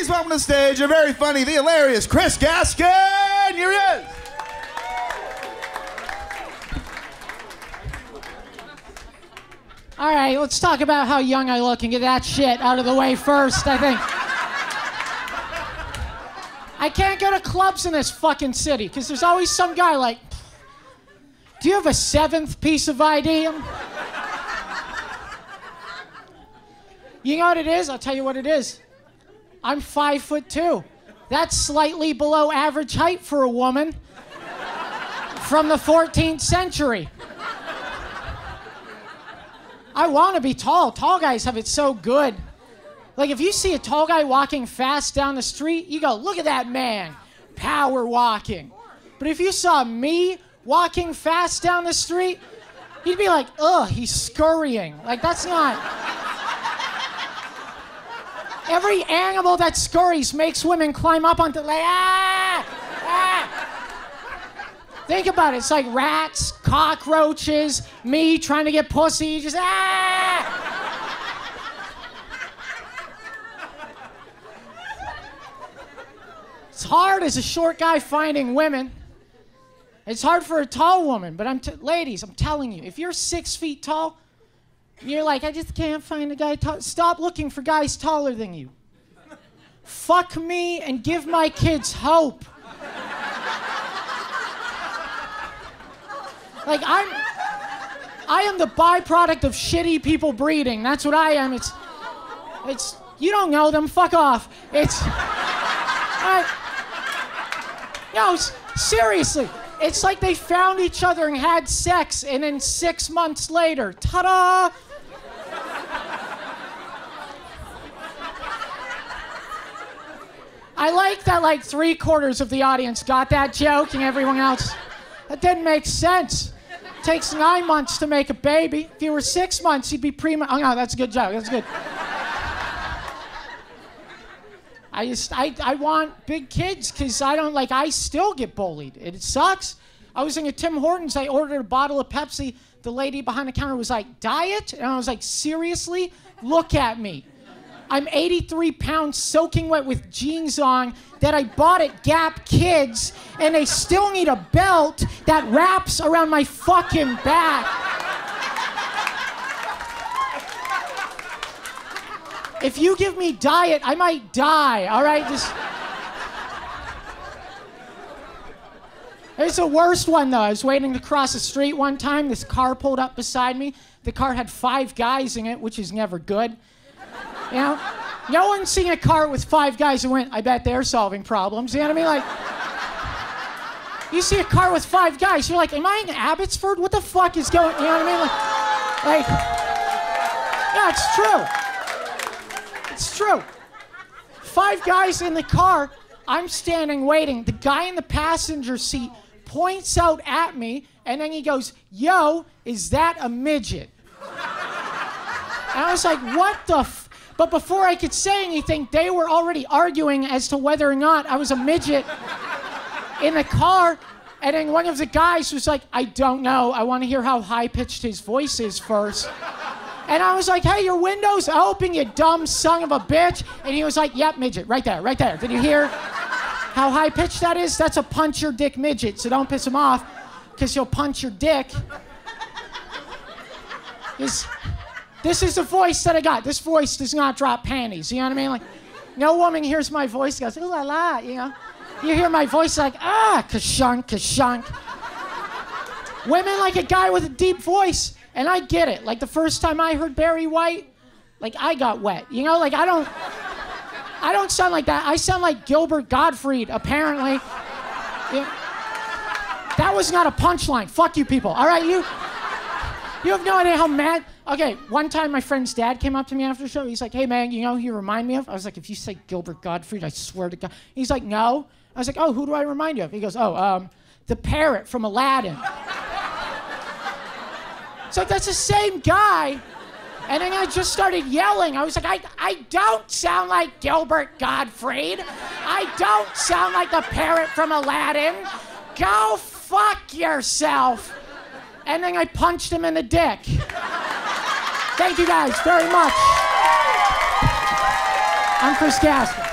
Please welcome to the stage a very funny, the hilarious Chris Gaskin. Here he is. All right, let's talk about how young I look and get that shit out of the way first, I think. I can't go to clubs in this fucking city because there's always some guy like, do you have a seventh piece of ID? You know what it is? I'll tell you what it is. I'm 5'2". That's slightly below average height for a woman from the 14th century. I want to be tall. Tall guys have it so good. Like, if you see a tall guy walking fast down the street, you go, look at that man, power walking. But if you saw me walking fast down the street, you'd be like, ugh, he's scurrying. Like, that's not... Every animal that scurries makes women climb up onto, like, ah! Ah! Think about it. It's like rats, cockroaches, me trying to get pussy, just, ah! It's hard as a short guy finding women. It's hard for a tall woman, but ladies, I'm telling you, if you're 6 feet tall, you're like, I just can't find a guy tall. Stop looking for guys taller than you. Fuck me and give my kids hope. Like, I am the byproduct of shitty people breeding. That's what I am. It's, you don't know them, fuck off. No, seriously. It's like they found each other and had sex, and then 6 months later, ta-da! I like that like 3/4 of the audience got that joke and everyone else. That didn't make sense. It takes 9 months to make a baby. If you were 6 months, you'd be oh no, that's a good joke, that's good. I want big kids because I still get bullied. It sucks. I was in a Tim Hortons, I ordered a bottle of Pepsi. The lady behind the counter was like, diet? And I was like, seriously? Look at me. I'm 83 pounds soaking wet with jeans on that I bought at Gap Kids, and they still need a belt that wraps around my fucking back. If you give me diet, I might die, all right? Here's the worst one, though. I was waiting to cross the street one time. This car pulled up beside me. The car had 5 guys in it, which is never good. You know? No one's seen a car with 5 guys and went, I bet they're solving problems. You know what I mean? Like, you see a car with 5 guys, you're like, am I in Abbotsford? What the fuck is going, you know what I mean? Like, yeah, it's true. It's true. 5 guys in the car, I'm standing waiting. The guy in the passenger seat points out at me, and then he goes, yo, is that a midget? And I was like, what the But before I could say anything, they were already arguing as to whether or not I was a midget in the car. And then one of the guys was like, I don't know. I want to hear how high-pitched his voice is first. And I was like, hey, your window's open, you dumb son of a bitch. And he was like, yep, midget, right there, right there. Did you hear how high-pitched that is? That's a punch your dick midget, so don't piss him off, because he'll punch your dick. This is the voice that I got. This voice does not drop panties, you know what I mean? Like, no woman hears my voice, goes, ooh la la, you know? You hear my voice like, ah, ka-shunk, ka-shunk. Women like a guy with a deep voice, and I get it. Like, the first time I heard Barry White, like, I got wet, you know? Like, I don't sound like that. I sound like Gilbert Godfried, apparently. Yeah. That was not a punchline. Fuck you people, all right? You have no idea how mad... Okay, one time my friend's dad came up to me after the show. He's like, hey, man, you know who you remind me of? I was like, if you say Gilbert Godfried, I swear to God. He's like, no. I was like, oh, who do I remind you of? He goes, the parrot from Aladdin. So that's the same guy. And then I just started yelling. I was like, I don't sound like Gilbert Godfried. I don't sound like the parrot from Aladdin. Go fuck yourself. And then I punched him in the dick. Thank you guys very much. I'm Chris Gaskin.